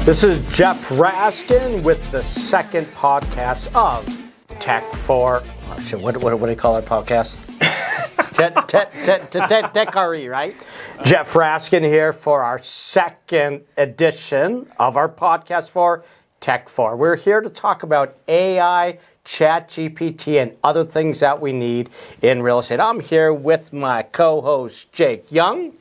This is Jeff Raskin with the second podcast of Tech for, what do you call our podcast? Tech RE, right? Jeff Raskin here for our second edition of our podcast for Tech 4. We're here to talk about AI, ChatGPT, and other things that we need in real estate. I'm here with my co-host, Jake Young.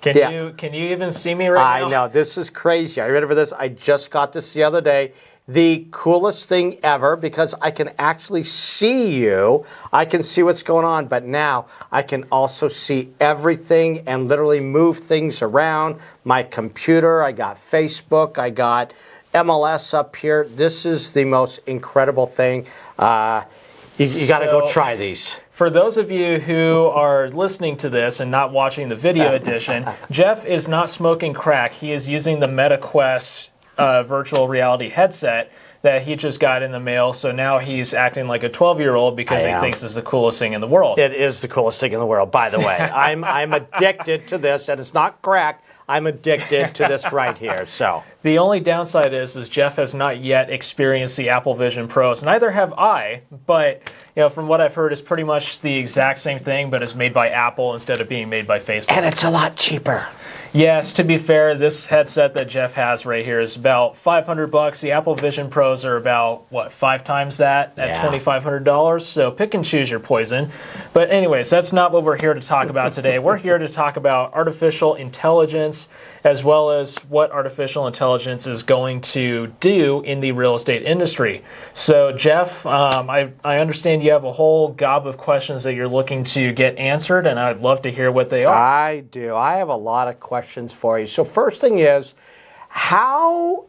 Can you even see me right now? I know, this is crazy. Are you ready for this? I just got this the other day. The coolest thing ever, because I can actually see you. I can see what's going on, but now I can also see everything and literally move things around. My computer, I got Facebook, I got MLS up here. This is the most incredible thing. You got to go try these. For those of you who are listening to this and not watching the video edition, Jeff is not smoking crack. He is using the MetaQuest virtual reality headset that he just got in the mail. So now he's acting like a 12-year-old because he thinks it's the coolest thing in the world. It is the coolest thing in the world, by the way. I'm addicted to this, and it's not crack. I'm addicted to this right here. So the only downside is Jeff has not yet experienced the Apple Vision Pros. Neither have I, but from what I've heard, it's pretty much the exact same thing, but it's made by Apple instead of being made by Facebook. And it's a lot cheaper. Yes, to be fair, this headset that Jeff has right here is about $500. The Apple Vision Pros are about, 5 times that at $2,500. So pick and choose your poison. But anyways, that's not what we're here to talk about today. We're here to talk about artificial intelligence, as well as what artificial intelligence is going to do in the real estate industry. So Jeff, I understand you have a whole gob of questions that you're looking to get answered, and I'd love to hear what they are. I do. I have a lot of questions for you. So first thing is, how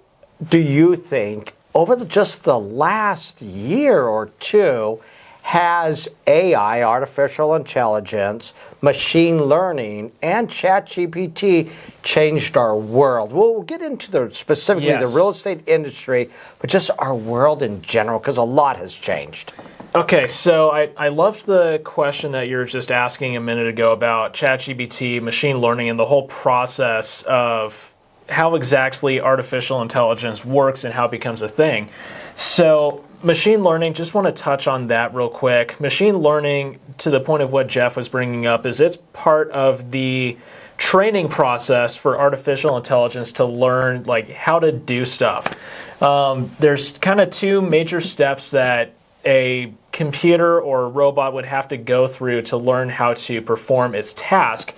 do you think over just the last year or two has AI, artificial intelligence, machine learning, and ChatGPT changed our world? We'll get into specifically the real estate industry, but just our world in general, because a lot has changed. Okay, so I loved the question that you were just asking a minute ago about ChatGPT, machine learning, and the whole process of how exactly artificial intelligence works and how it becomes a thing. So machine learning, just want to touch on that real quick. Machine learning, to the point of what Jeff was bringing up, is it's part of the training process for artificial intelligence to learn how to do stuff. There's kind of two major steps that a computer or a robot would have to go through to learn how to perform its task.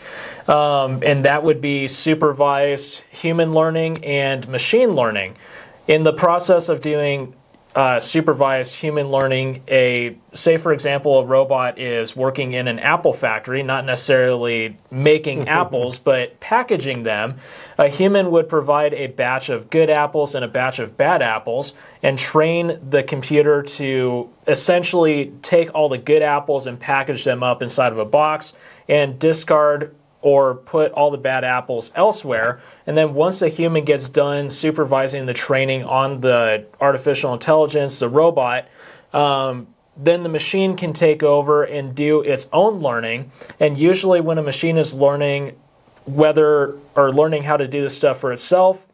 And that would be supervised human learning and machine learning. In the process of doing supervised human learning, say for example, a robot is working in an apple factory, not necessarily making apples, but packaging them. A human would provide a batch of good apples and a batch of bad apples and train the computer to essentially take all the good apples and package them up inside of a box and discard or put all the bad apples elsewhere. And then once the human gets done supervising the training on the artificial intelligence, the robot, then the machine can take over and do its own learning. And usually when a machine is learning learning how to do this stuff for itself,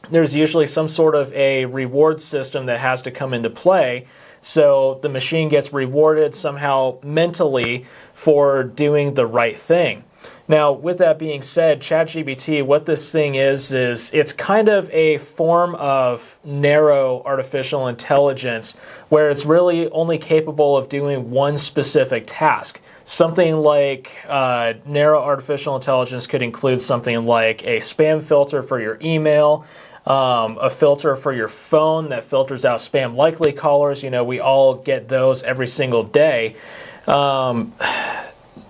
there's usually some sort of a reward system that has to come into play. So the machine gets rewarded somehow mentally for doing the right thing. Now, with that being said, ChatGPT, what this thing is it's kind of a form of narrow artificial intelligence where it's really only capable of doing one specific task. Something like narrow artificial intelligence could include something like a spam filter for your email, a filter for your phone that filters out spam likely callers. We all get those every single day.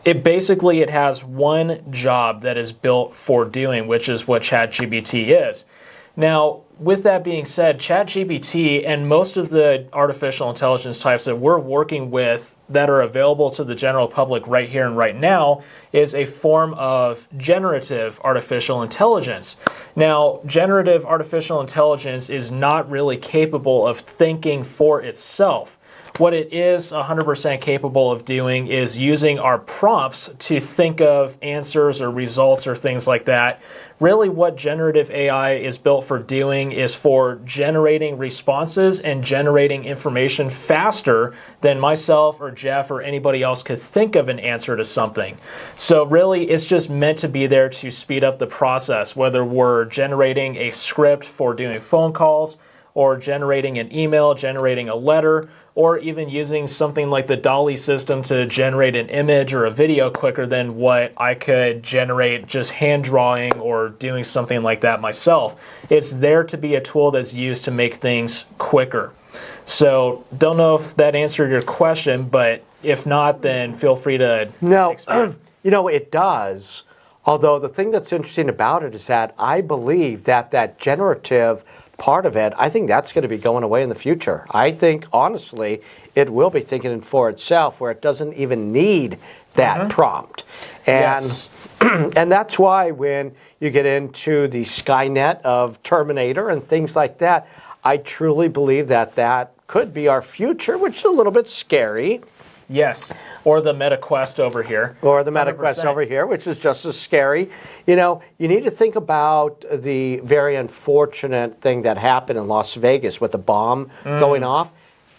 It has one job that is built for doing, which is what ChatGPT is. Now, with that being said, ChatGPT and most of the artificial intelligence types that we're working with that are available to the general public right here and right now is a form of generative artificial intelligence. Now, generative artificial intelligence is not really capable of thinking for itself. what it is 100% capable of doing is using our prompts to think of answers or results or things like that. Really what generative AI is built for doing is for generating responses and generating information faster than myself or Jeff or anybody else could think of an answer to something. So really it's just meant to be there to speed up the process, whether we're generating a script for doing phone calls or generating an email, generating a letter, or even using something like the DALL-E system to generate an image or a video quicker than what I could generate just hand drawing or doing something like that myself. It's there to be a tool that's used to make things quicker. So don't know if that answered your question, but if not, then feel free to expand. It does. Although the thing that's interesting about it is that I believe that generative part of it, I think that's going to be going away in the future. I think, honestly, it will be thinking for itself where it doesn't even need that prompt. And, Yes. and that's why when you get into the Skynet of Terminator and things like that, I truly believe that could be our future, which is a little bit scary. Yes, or the Meta Quest over here. Or the Meta Quest 100%. over here, which is just as scary. You need to think about the very unfortunate thing that happened in Las Vegas with the bomb going off.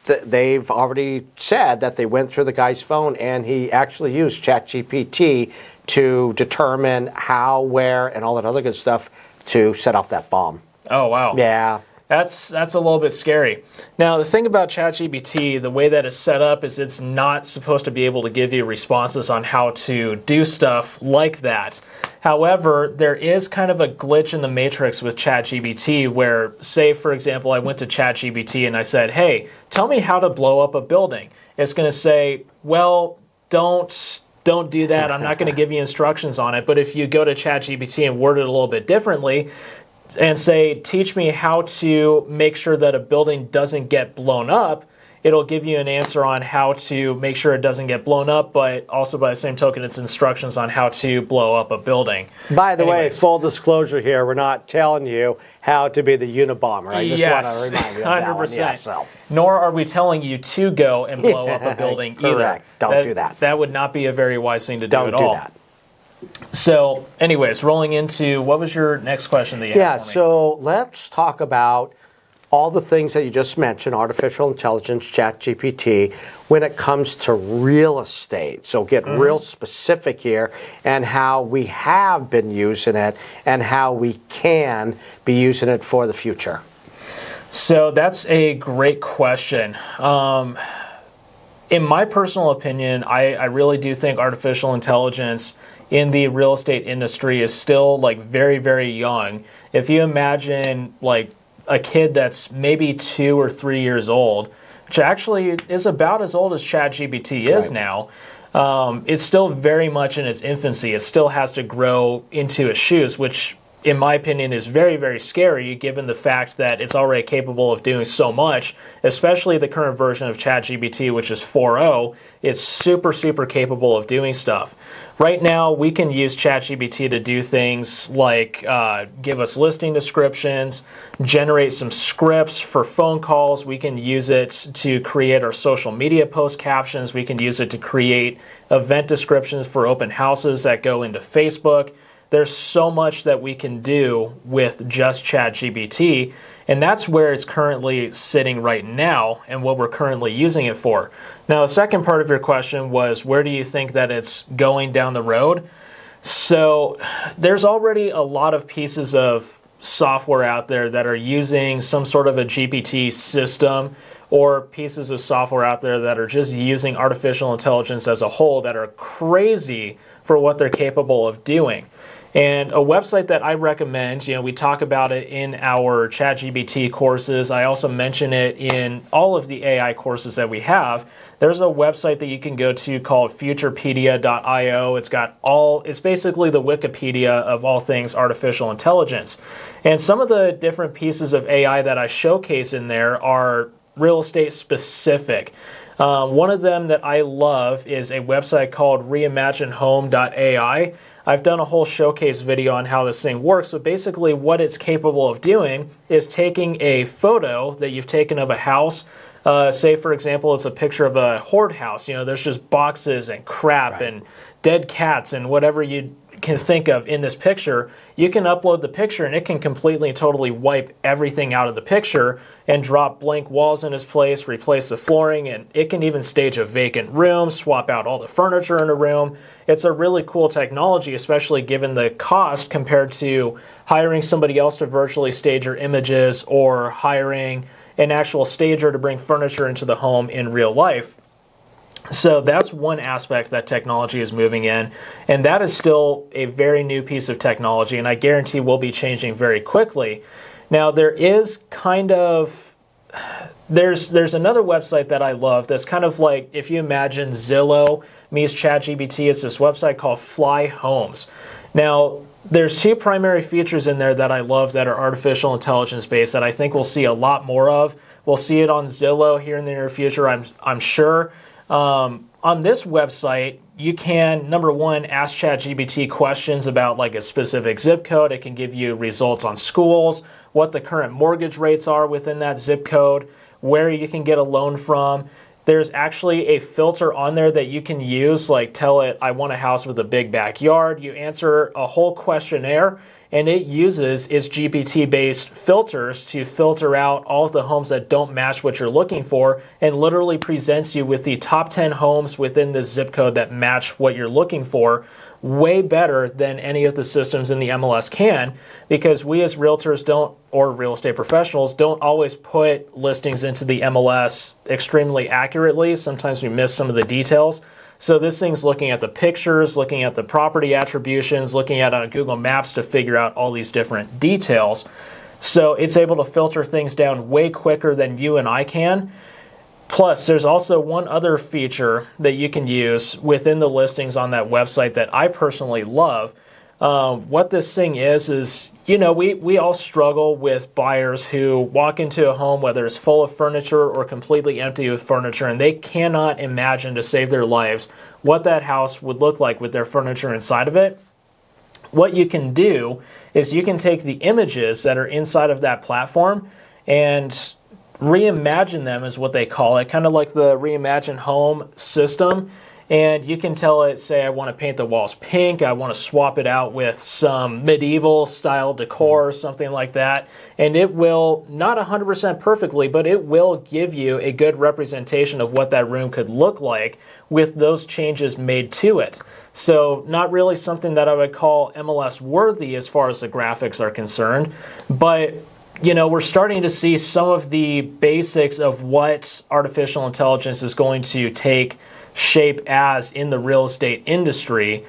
They've already said that they went through the guy's phone and he actually used ChatGPT to determine how, where, and all that other good stuff to set off that bomb. Oh, wow. Yeah. That's a little bit scary. Now, the thing about ChatGPT, the way that it's set up is it's not supposed to be able to give you responses on how to do stuff like that. However, there is kind of a glitch in the matrix with ChatGPT where, say, for example, I went to ChatGPT and I said, hey, tell me how to blow up a building. It's going to say, well, don't do that. I'm not going to give you instructions on it. But if you go to ChatGPT and word it a little bit differently, and say, teach me how to make sure that a building doesn't get blown up, it'll give you an answer on how to make sure it doesn't get blown up, but also by the same token, it's instructions on how to blow up a building. By the way, full disclosure here, we're not telling you how to be the Unabomber. I just want to remind you of that 100%. one. Yeah, so. Nor are we telling you to go and blow up a building either. Correct. Don't do that. That would not be a very wise thing to do at all. Don't do that. So, anyways, rolling into, what was your next question that you had for me? So let's talk about all the things that you just mentioned, artificial intelligence, ChatGPT, when it comes to real estate. So get real specific here and how we have been using it and how we can be using it for the future. So that's a great question. In my personal opinion, I really do think artificial intelligence in the real estate industry is still like very, very young. If you imagine like a kid that's maybe 2 or 3 years old, which actually is about as old as ChatGPT is now, it's still very much in its infancy. It still has to grow into its shoes, which in my opinion is very, very scary given the fact that it's already capable of doing so much, especially the current version of ChatGPT, which is 4.0. It's super, super capable of doing stuff. Right now, we can use ChatGPT to do things like give us listing descriptions, generate some scripts for phone calls. We can use it to create our social media post captions. We can use it to create event descriptions for open houses that go into Facebook. There's so much that we can do with just ChatGPT, and that's where it's currently sitting right now and what we're currently using it for. Now, the second part of your question was, where do you think that it's going down the road? So there's already a lot of pieces of software out there that are using some sort of a GPT system, or pieces of software out there that are just using artificial intelligence as a whole that are crazy for what they're capable of doing. And a website that I recommend, we talk about it in our ChatGPT courses. I also mention it in all of the AI courses that we have. There's a website that you can go to called futurepedia.io. It's basically the Wikipedia of all things artificial intelligence. And some of the different pieces of AI that I showcase in there are real estate specific. One of them that I love is a website called reimaginehome.ai. I've done a whole showcase video on how this thing works, but basically what it's capable of doing is taking a photo that you've taken of a house, Say, for example, it's a picture of a hoard house. There's just boxes and crap and dead cats and whatever you can think of in this picture. You can upload the picture and it can completely and totally wipe everything out of the picture and drop blank walls in its place, replace the flooring, and it can even stage a vacant room, swap out all the furniture in a room. It's a really cool technology, especially given the cost compared to hiring somebody else to virtually stage your images or hiring an actual stager to bring furniture into the home in real life. So that's one aspect that technology is moving in, and that is still a very new piece of technology, and I guarantee will be changing very quickly. Now, there's another website that I love that's kind of like, if you imagine Zillow meets ChatGPT, it's this website called Fly Homes. Now, there's two primary features in there that I love that are artificial intelligence based that I think we'll see a lot more of. We'll see it on Zillow here in the near future, I'm sure. On this website, you can, number one, ask ChatGPT questions about like a specific zip code. It can give you results on schools, what the current mortgage rates are within that zip code, where you can get a loan from. There's actually a filter on there that you can use, like tell it, I want a house with a big backyard. You answer a whole questionnaire, and it uses its GPT-based filters to filter out all of the homes that don't match what you're looking for, and literally presents you with the top 10 homes within the zip code that match what you're looking for, way better than any of the systems in the MLS can, because we as realtors don't, or real estate professionals, don't always put listings into the MLS extremely accurately. Sometimes we miss some of the details. So this thing's looking at the pictures, looking at the property attributions, looking at Google Maps to figure out all these different details. So it's able to filter things down way quicker than you and I can. Plus, there's also one other feature that you can use within the listings on that website that I personally love. What this thing is, we all struggle with buyers who walk into a home, whether it's full of furniture or completely empty with furniture, and they cannot imagine to save their lives what that house would look like with their furniture inside of it. What you can do is you can take the images that are inside of that platform and reimagine them, is what they call it, kind of like the Reimagine Home system. And you can tell it, say, I want to paint the walls pink, I want to swap it out with some medieval style decor or something like that. And it will, not 100% perfectly, but it will give you a good representation of what that room could look like with those changes made to it. So not really something that I would call MLS worthy as far as the graphics are concerned, but we're starting to see some of the basics of what artificial intelligence is going to take shape as in the real estate industry.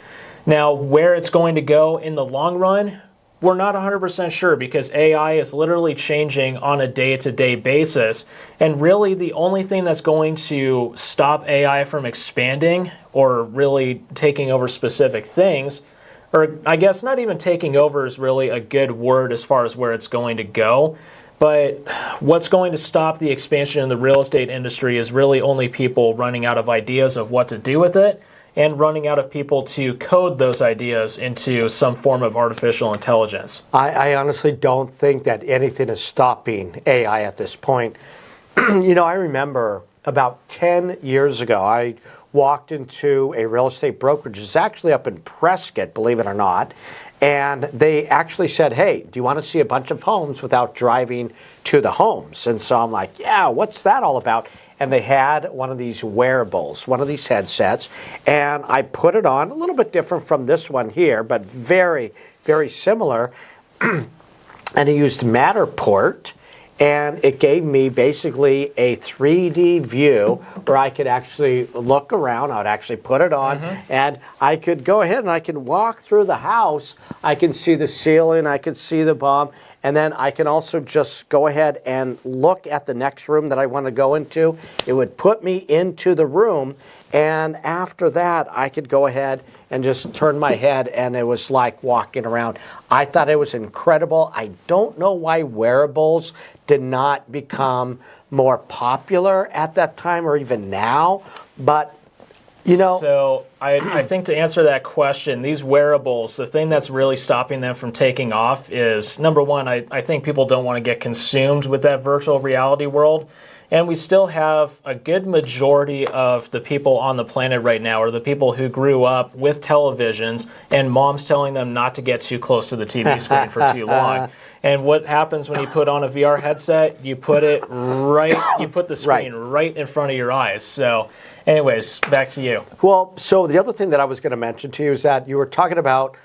Now, where it's going to go in the long run, we're not 100% sure, because AI is literally changing on a day-to-day basis. And really, the only thing that's going to stop AI from expanding or really taking over specific things, or I guess not even taking over is really a good word as far as where it's going to go. But what's going to stop the expansion in the real estate industry is really only people running out of ideas of what to do with it, and running out of people to code those ideas into some form of artificial intelligence. I honestly don't think that anything is stopping AI at this point. I remember about 10 years ago, I walked into a real estate brokerage. It's actually up in Prescott, believe it or not. And they actually said, hey, do you want to see a bunch of homes without driving to the homes? And so I'm like, yeah, what's that all about? And they had one of these wearables, one of these headsets, and I put it on, a little bit different from this one here, but very, very similar. And I used Matterport, and it gave me basically a 3D view where I could actually look around. I would actually put it on, and I could go ahead and I can walk through the house. I can see the ceiling, I could see the bomb, and then I can also just go ahead and look at the next room that I want to go into. It would put me into the room, and after that, I could go ahead and just turn my head, and it was like walking around. I thought it was incredible. I don't know why wearables did not become more popular at that time or even now, but So I think to answer that question, these wearables, the thing that's really stopping them from taking off is, number one, I think people don't want to get consumed with that virtual reality world. And we still have a good majority of the people on the planet right now are the people who grew up with televisions and moms telling them not to get too close to the TV screen for too long. And what happens when you put on a VR headset? You put it you put the screen right in front of your eyes. So anyways, back to you. Well, so the other thing that I was going to mention to you is that you were talking about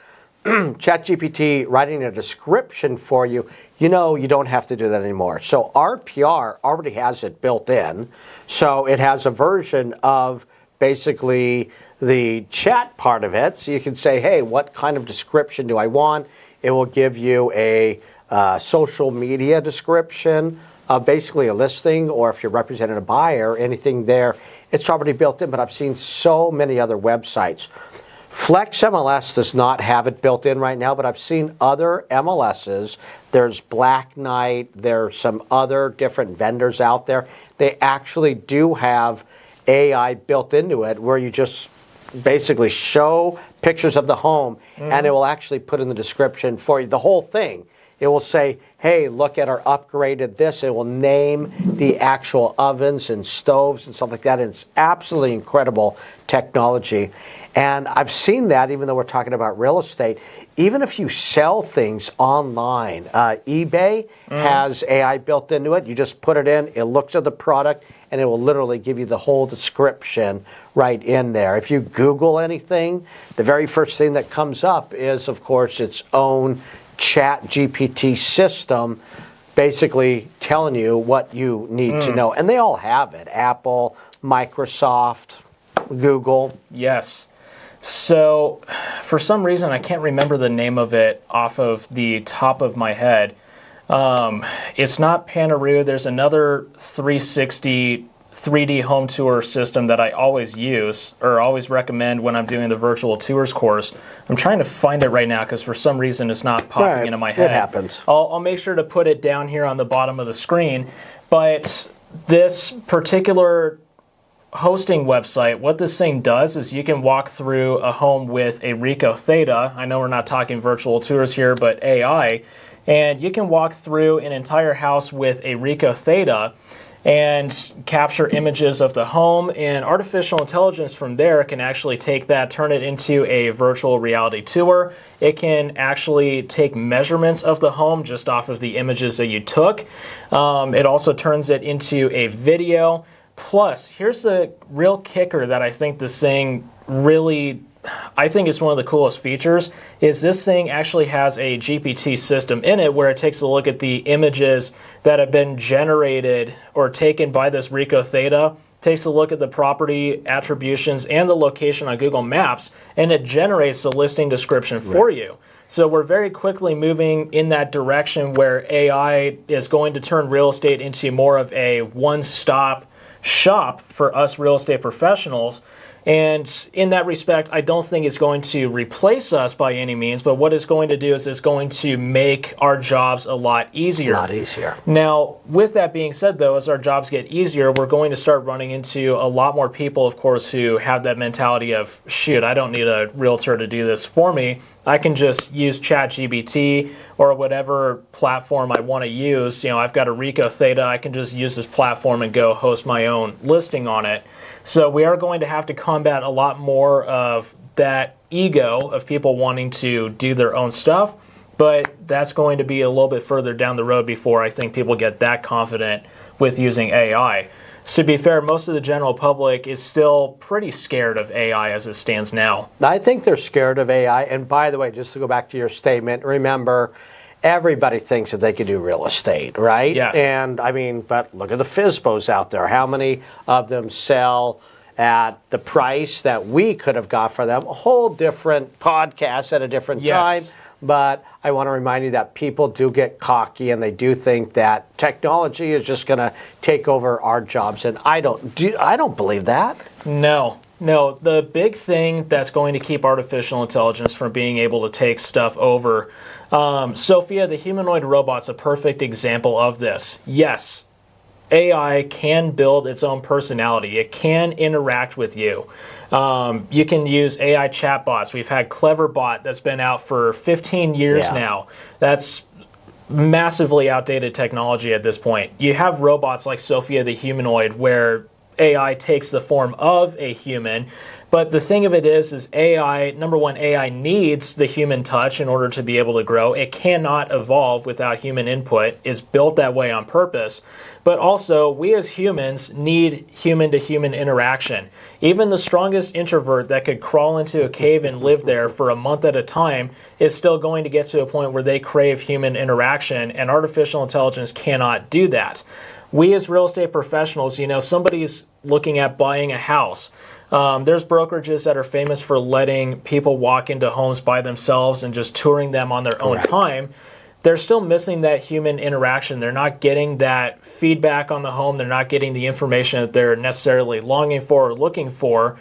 ChatGPT writing a description for you. You don't have to do that anymore. So RPR already has it built in. So it has a version of basically the chat part of it. So you can say, hey, what kind of description do I want? It will give you a social media description of basically a listing, or if you're representing a buyer, anything there. It's already built in, but I've seen so many other websites. Flex MLS does not have it built in right now, but I've seen other MLSs. There's Black Knight. There's some other different vendors out there. They actually do have AI built into it where you just basically show pictures of the home, and it will actually put in the description for you, the whole thing. It will say, hey, look at our upgraded this. It will name the actual ovens and stoves and stuff like that. And it's absolutely incredible technology. And I've seen that, even though we're talking about real estate, even if you sell things online, eBay has AI built into it. You just put it in, it looks at the product, and it will literally give you the whole description right in there. If you Google anything, the very first thing that comes up is, of course, its own ChatGPT system basically telling you what you need to know. And they all have it. Apple, Microsoft, Google. Yes. So for some reason, I can't remember the name of it off of the top of my head. It's not Panaroo. There's another 360 3D home tour system that I always use or always recommend when I'm doing the virtual tours course. I'm trying to find it right now because for some reason it's not popping into my head. It happens. I'll make sure to put it down here on the bottom of the screen. But this particular hosting website, what this thing does is you can walk through a home with a Rico Theta. I know we're not talking virtual tours here, but AI. And you can walk through an entire house with a Rico Theta and capture images of the home, and artificial intelligence from there can actually take that, turn it into a virtual reality tour. It can actually take measurements of the home just off of the images that you took. It also turns it into a video. Plus, here's the real kicker that I think this thing really, I think it's one of the coolest features, is this thing actually has a GPT system in it where it takes a look at the images that have been generated or taken by this Rico Theta, takes a look at the property attributions and the location on Google Maps, and it generates the listing description for you. So we're very quickly moving in that direction where AI is going to turn real estate into more of a one-stop shop for us real estate professionals. And in that respect, I don't think it's going to replace us by any means, but what it's going to do is it's going to make our jobs a lot easier. A lot easier. Now, with that being said, though, as our jobs get easier, we're going to start running into a lot more people, of course, who have that mentality of, shoot, I don't need a realtor to do this for me. I can just use ChatGPT or whatever platform I want to use. You know, I've got a Rico Theta. I can just use this platform and go host my own listing on it. So we are going to have to combat a lot more of that ego of people wanting to do their own stuff, but that's going to be a little bit further down the road before I think people get that confident with using AI. So to be fair, most of the general public is still pretty scared of AI as it stands now. I think they're scared of AI. And by the way, just to go back to your statement, remember, everybody thinks that they can do real estate, right? Yes. And I mean, but look at the FSBOs out there. How many of them sell at the price that we could have got for them? A whole different podcast at a different time. But I want to remind you that people do get cocky and they do think that technology is just going to take over our jobs. And I don't believe that. No. The big thing that's going to keep artificial intelligence from being able to take stuff over, Sophia, the humanoid robot's a perfect example of this. Yes, AI can build its own personality. It can interact with you. You can use AI chatbots. We've had Cleverbot that's been out for 15 years now. That's massively outdated technology at this point. You have robots like Sophia the humanoid, where AI takes the form of a human. But the thing of it is AI, number one, AI needs the human touch in order to be able to grow. It cannot evolve without human input. It's built that way on purpose. But also, we as humans need human-to-human interaction. Even the strongest introvert that could crawl into a cave and live there for a month at a time is still going to get to a point where they crave human interaction, and artificial intelligence cannot do that. We as real estate professionals, somebody's looking at buying a house. There's brokerages that are famous for letting people walk into homes by themselves and just touring them on their own time. They're still missing that human interaction. They're not getting that feedback on the home. They're not getting the information that they're necessarily longing for or looking for.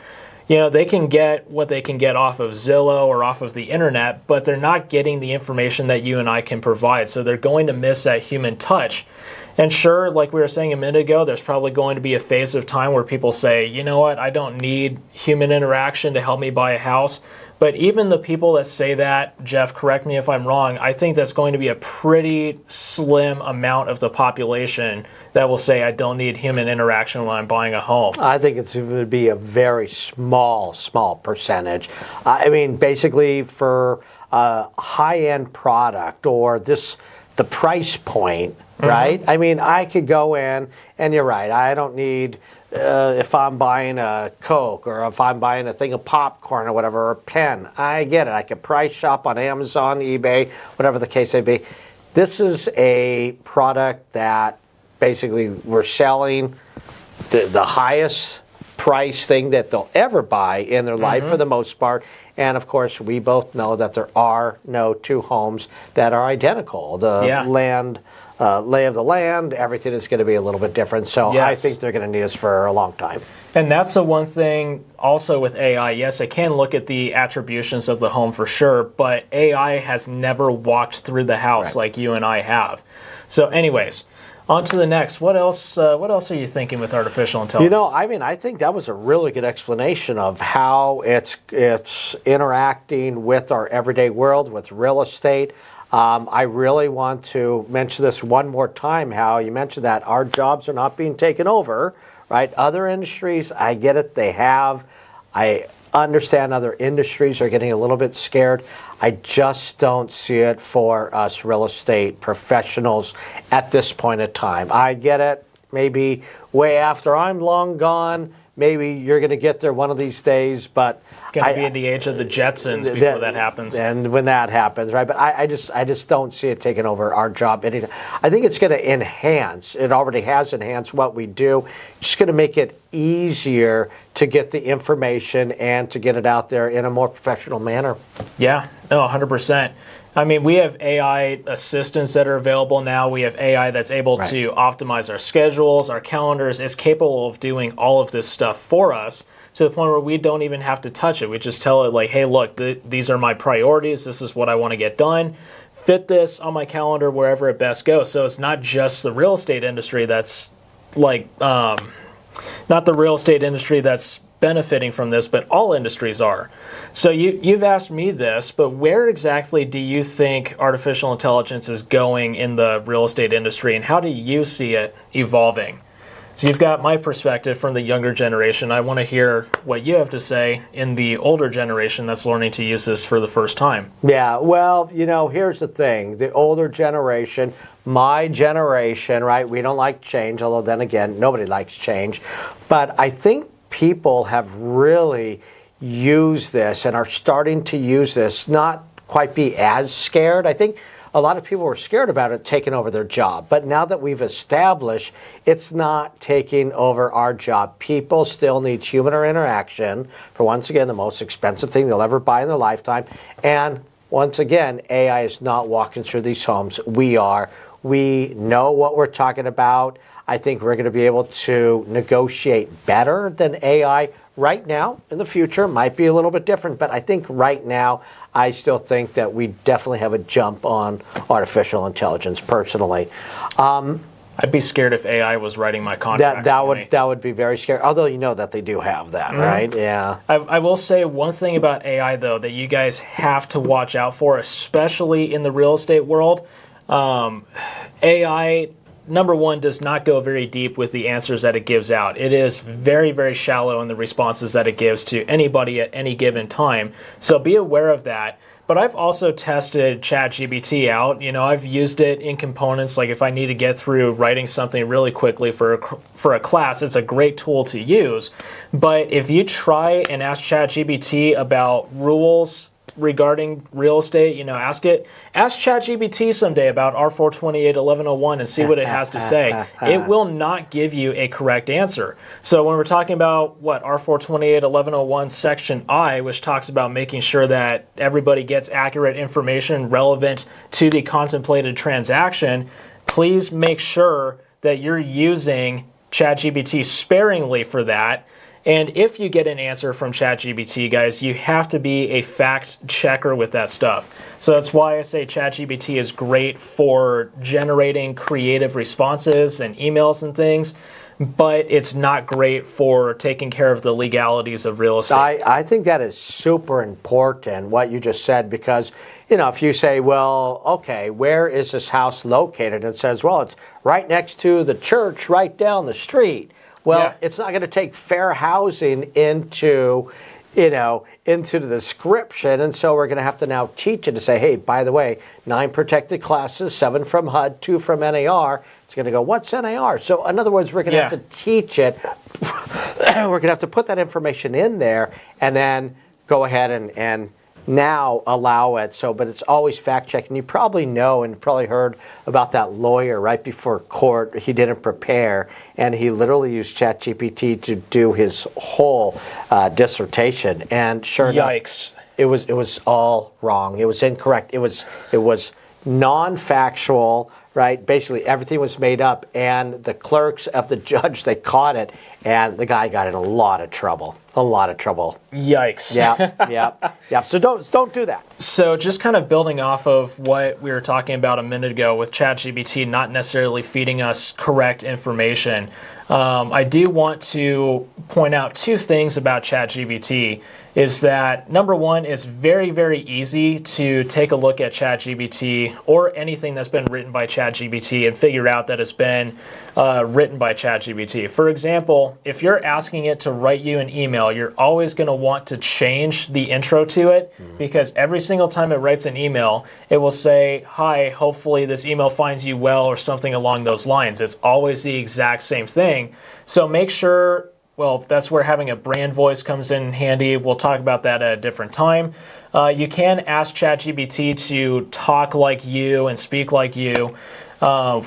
They can get what they can get off of Zillow or off of the internet, but they're not getting the information that you and I can provide. So they're going to miss that human touch. And sure, like we were saying a minute ago, there's probably going to be a phase of time where people say, you know what, I don't need human interaction to help me buy a house. But even the people that say that, Jeff, correct me if I'm wrong, I think that's going to be a pretty slim amount of the population that will say, I don't need human interaction when I'm buying a home. I think it's going to be a very small percentage. Basically for a high-end product or the price point, right? I could go in, and you're right, I don't need, if I'm buying a Coke or if I'm buying a thing of popcorn or whatever, or a pen, I get it. I can price shop on Amazon, eBay, whatever the case may be. This is a product that basically we're selling the highest price thing that they'll ever buy in their life for the most part. And of course, we both know that there are no two homes that are identical. The lay of the land, everything is going to be a little bit different. So I think they're going to need us for a long time. And that's the one thing also with AI. Yes, it can look at the attributions of the home for sure, but AI has never walked through the house like you and I have. So anyways, on to the next. What else are you thinking with artificial intelligence? I think that was a really good explanation of how it's interacting with our everyday world, with real estate. I really want to mention this one more time, how you mentioned that our jobs are not being taken over, right? Other industries, I get it, they have. I understand other industries are getting a little bit scared. I just don't see it for us real estate professionals at this point in time. I get it, maybe way after I'm long gone, maybe you're going to get there one of these days, but going to be in the age of the Jetsons before that happens. And when that happens, right? But I just don't see it taking over our job anytime. I think it's going to enhance. It already has enhanced what we do. It's just going to make it easier to get the information and to get it out there in a more professional manner. Yeah, no, 100%. We have AI assistants that are available now. We have AI that's able to optimize our schedules, our calendars. It's capable of doing all of this stuff for us to the point where we don't even have to touch it. We just tell it like, hey, look, these are my priorities. This is what I want to get done. Fit this on my calendar wherever it best goes. So it's not just the real estate industry that's not the real estate industry that's benefiting from this, but all industries are. So you've asked me this, but where exactly do you think artificial intelligence is going in the real estate industry, and how do you see it evolving? So you've got my perspective from the younger generation. I want to hear what you have to say in the older generation that's learning to use this for the first time. Yeah, well, here's the thing. The older generation, my generation, right, we don't like change, although then again, nobody likes change. But I think people have really used this and are starting to use this, not quite be as scared. I think a lot of people were scared about it taking over their job. But now that we've established it's not taking over our job, people still need human interaction for, once again, the most expensive thing they'll ever buy in their lifetime. And once again, AI is not walking through these homes. We are. We know what we're talking about. I think we're going to be able to negotiate better than AI right now. In the future, might be a little bit different, but I think right now, I still think that we definitely have a jump on artificial intelligence, personally. I'd be scared if AI was writing my contracts. That would be very scary, although you know that they do have that, right? Yeah. I will say one thing about AI, though, that you guys have to watch out for, especially in the real estate world. AI, number one, does not go very deep with the answers that it gives out. It is very, very shallow in the responses that it gives to anybody at any given time. So be aware of that. But I've also tested ChatGPT out. I've used it in components, like if I need to get through writing something really quickly for a class, it's a great tool to use. But if you try and ask ChatGPT about rules regarding real estate, ask ChatGPT someday about R428-1101 and see what it has to say. It will not give you a correct answer. So when we're talking about R428-1101 section I, which talks about making sure that everybody gets accurate information relevant to the contemplated transaction, please make sure that you're using ChatGPT sparingly for that. And if you get an answer from ChatGPT, guys, you have to be a fact checker with that stuff. So that's why I say ChatGPT is great for generating creative responses and emails and things, but it's not great for taking care of the legalities of real estate. I think that is super important, what you just said, because, if you say, well, okay, where is this house located? And it says, well, it's right next to the church right down the street. Well, Yeah. It's not going to take fair housing into the description, and so we're going to have to now teach it to say, hey, by the way, 9 protected classes, 7 from HUD, 2 from NAR. It's going to go, what's NAR? So in other words, we're going to have to teach it. We're going to have to put that information in there, and then go ahead and now allow it. But it's always fact checking. You probably know and probably heard about that lawyer right before court. He didn't prepare, and he literally used ChatGPT to do his whole dissertation. And sure Yikes. enough, it was all wrong. It was incorrect. It was non-factual. Right, basically everything was made up, and the clerks of the judge, they caught it, and the guy got in a lot of trouble. Yikes. Yeah. So don't do that. So just kind of building off of what we were talking about a minute ago with ChatGPT not necessarily feeding us correct information, I do want to point out 2 things about ChatGPT. Is that, number one, it's very, very easy to take a look at ChatGPT or anything that's been written by ChatGPT and figure out that it's been written by ChatGPT. For example, if you're asking it to write you an email, you're always going to want to change the intro to it, because every single time it writes an email, it will say, hi, hopefully this email finds you well, or something along those lines. It's always the exact same thing. So make sure, well, that's where having a brand voice comes in handy. We'll talk about that at a different time. You can ask ChatGPT to talk like you and speak like you,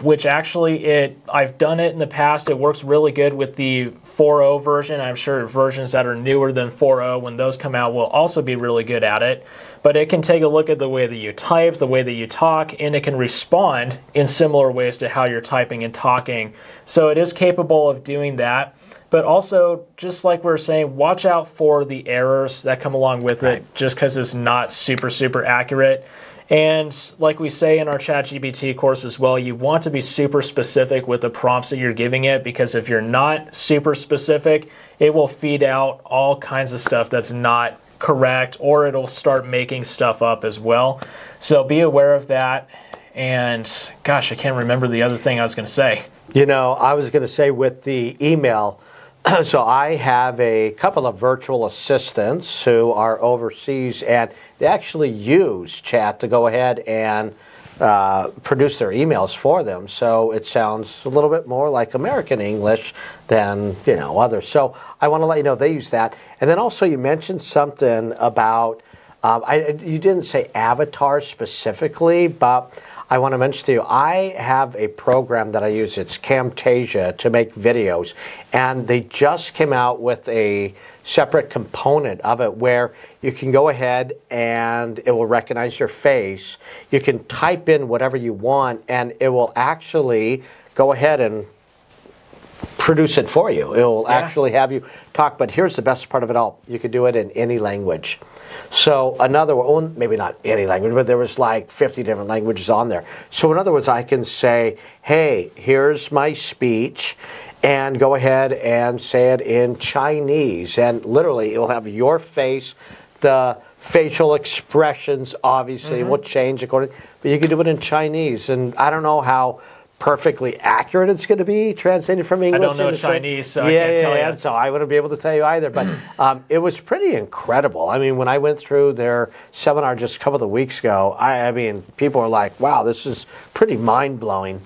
which actually I've done it in the past. It works really good with the 4.0 version. I'm sure versions that are newer than 4.0, when those come out, will also be really good at it. But it can take a look at the way that you type, the way that you talk, and it can respond in similar ways to how you're typing and talking. So it is capable of doing that. But also, just like we were saying, watch out for the errors that come along with it, just because it's not super, super accurate. And like we say in our ChatGPT course as well, you want to be super specific with the prompts that you're giving it, because if you're not super specific, it will feed out all kinds of stuff that's not correct, or it'll start making stuff up as well. So be aware of that. And gosh, I can't remember the other thing I was going to say. I was going to say with the email, so I have a couple of virtual assistants who are overseas, and they actually use chat to go ahead and produce their emails for them. So it sounds a little bit more like American English than others. So I want to let you know they use that. And then also you mentioned something about you didn't say avatar specifically, but I want to mention to you, I have a program that I use. It's Camtasia to make videos. And they just came out with a separate component of it where you can go ahead and it will recognize your face. You can type in whatever you want, and it will actually go ahead and produce it for you. It will actually have you talk. But here's the best part of it all. You can do it in any language. So another one, maybe not any language, but there was like 50 different languages on there. So in other words, I can say, hey, here's my speech, and go ahead and say it in Chinese. And literally, it will have your face, the facial expressions obviously will change according, but you can do it in Chinese, and I don't know how perfectly accurate it's going to be translated from English. I don't know into Chinese, so I can't tell you. So I wouldn't be able to tell you either. But it was pretty incredible. I mean, when I went through their seminar just a couple of weeks ago, I mean, people were like, "Wow, this is pretty mind blowing."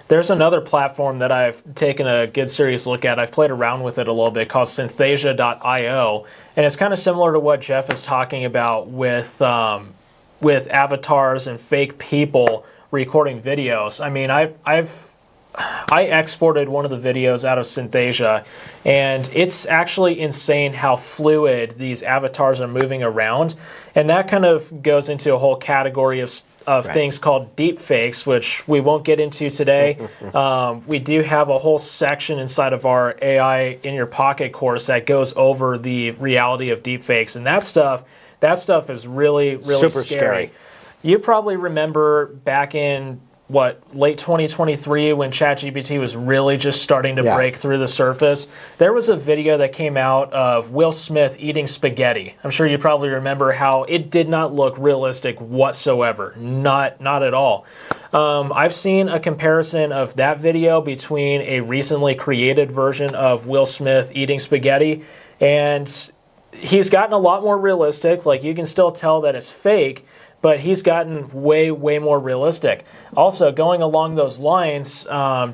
There's another platform that I've taken a good serious look at. I've played around with it a little bit called Synthesia.io, and it's kind of similar to what Jeff is talking about with avatars and fake people recording videos. I mean, I exported one of the videos out of Synthesia, and it's actually insane how fluid these avatars are moving around, and that kind of goes into a whole category of things called deep fakes, which we won't get into today. We do have a whole section inside of our AI in your pocket course that goes over the reality of deep fakes, and that stuff is really Super scary. You probably remember back in late 2023 when ChatGPT was really just starting to break through the surface. There was a video that came out of Will Smith eating spaghetti. I'm sure you probably remember how it did not look realistic whatsoever. Not at all. I've seen a comparison of that video between a recently created version of Will Smith eating spaghetti, and he's gotten a lot more realistic. Like, you can still tell that it's fake, but he's gotten way more realistic. Also, going along those lines,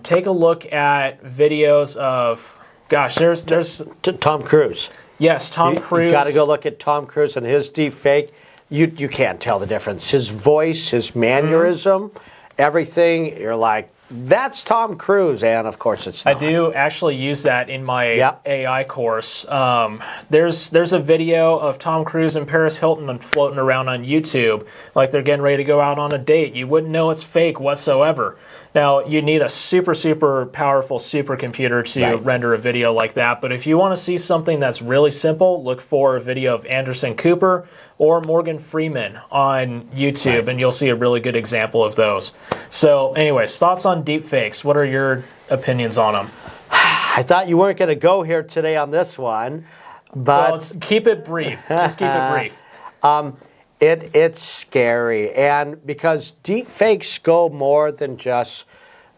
take a look at videos of, there's Tom Cruise. Yes, Tom Cruise. You got to go look at Tom Cruise and his deep fake. You can't tell the difference. His voice, his mannerism, everything. You're like, that's Tom Cruise, and of course it's not. I do actually use that in my AI course. There's a video of Tom Cruise and Paris Hilton floating around on YouTube like they're getting ready to go out on a date. You wouldn't know it's fake whatsoever. Now, you need a super powerful supercomputer to render a video like that, but if you want to see something that's really simple, look for a video of Anderson Cooper or Morgan Freeman on YouTube, and you'll see a really good example of those. So anyways, thoughts on deepfakes. What are your opinions on them? I thought you weren't going to go here today on this one, but... Well, keep it brief. Just keep it brief. It's scary, and because deep fakes go more than just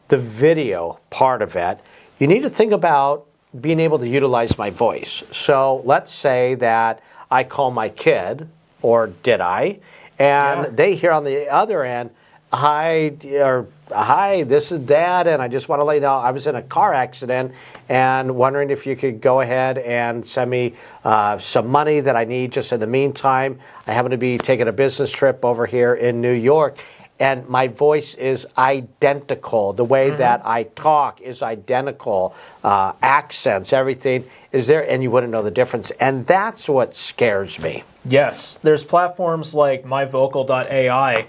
the video part of it, you need to think about being able to utilize my voice. So let's say that I call my kid, or did I, and they hear on the other end, hi, this is Dad, and I just want to let you know I was in a car accident and wondering if you could go ahead and send me some money that I need just in the meantime. I happen to be taking a business trip over here in New York, and my voice is identical. The way that I talk is identical. Accents, everything is there, and you wouldn't know the difference. And that's what scares me. Yes, there's platforms like myvocal.ai.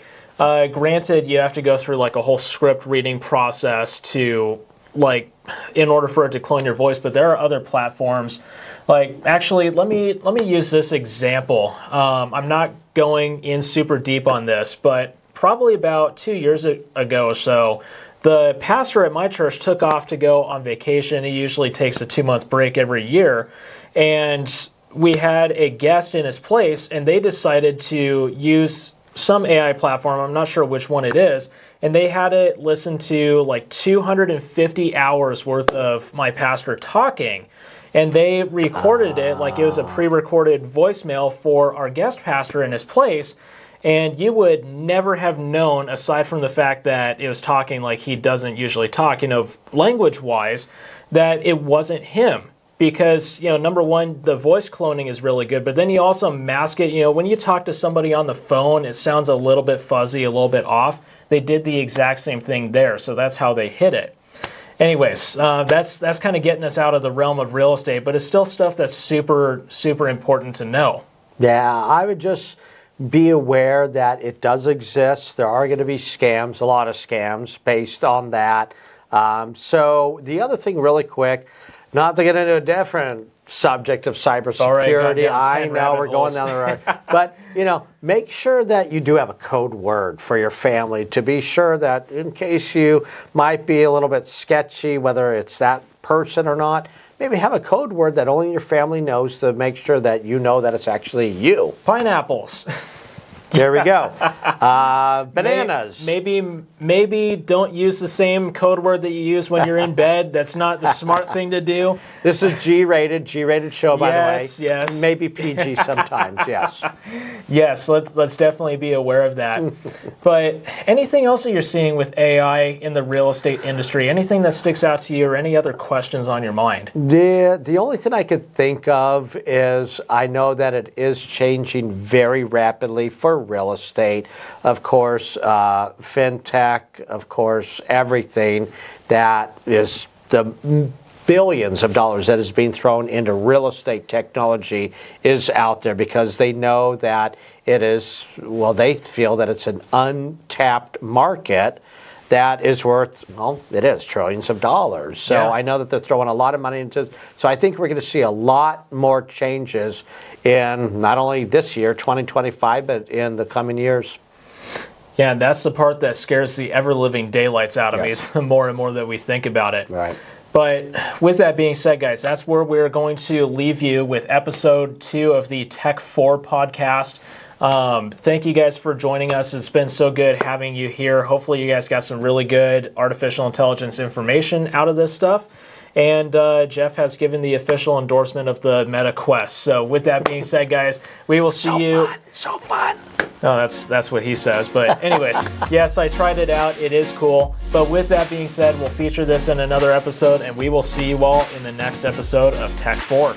Granted, you have to go through like a whole script reading process to, like, in order for it to clone your voice, but there are other platforms. Like, actually, let me use this example. I'm not going in super deep on this, but probably about 2 years ago or so, the pastor at my church took off to go on vacation. He usually takes a 2-month break every year, and we had a guest in his place, and they decided to use some AI platform, I'm not sure which one it is, and they had it listen to like 250 hours worth of my pastor talking, and they recorded it like it was a pre-recorded voicemail for our guest pastor in his place, and you would never have known, aside from the fact that it was talking like he doesn't usually talk, language-wise, that it wasn't him. Because, number one, the voice cloning is really good, but then you also mask it. When you talk to somebody on the phone, it sounds a little bit fuzzy, a little bit off. They did the exact same thing there, so that's how they hid it. Anyways, that's kind of getting us out of the realm of real estate, but it's still stuff that's super important to know. Yeah, I would just be aware that it does exist. There are going to be scams, a lot of scams based on that. So the other thing really quick, not to get into a different subject of cybersecurity. I know we're going down the road. But, make sure that you do have a code word for your family to be sure that in case you might be a little bit sketchy, whether it's that person or not, maybe have a code word that only your family knows to make sure that you know that it's actually you. Pineapples. There we go. Bananas. Maybe don't use the same code word that you use when you're in bed. That's not the smart thing to do. This is G-rated show, by the way. Yes. Maybe PG sometimes, yes. Yes, let's definitely be aware of that. But anything else that you're seeing with AI in the real estate industry? Anything that sticks out to you, or any other questions on your mind? The only thing I could think of is I know that it is changing very rapidly for real estate. Of course, fintech, of course, everything that is the billions of dollars that is being thrown into real estate technology is out there because they know that it is, well, they feel that it's an untapped market that is worth, well, it is trillions of dollars. So Yeah. I know that they're throwing a lot of money into this. So I think we're going to see a lot more changes in not only this year, 2025, but in the coming years. Yeah, and that's the part that scares the ever-living daylights out of me, the more and more that we think about it. Right. But with that being said, guys, that's where we're going to leave you with episode 2 of the Tech 4 podcast. Thank you guys for joining us. It's been so good having you here. Hopefully you guys got some really good artificial intelligence information out of this stuff. And Jeff has given the official endorsement of the Meta Quest. So with that being said, guys, we will see you. So fun. No, that's what he says. But anyways, yes, I tried it out. It is cool. But with that being said, we'll feature this in another episode, and we will see you all in the next episode of Tech 4.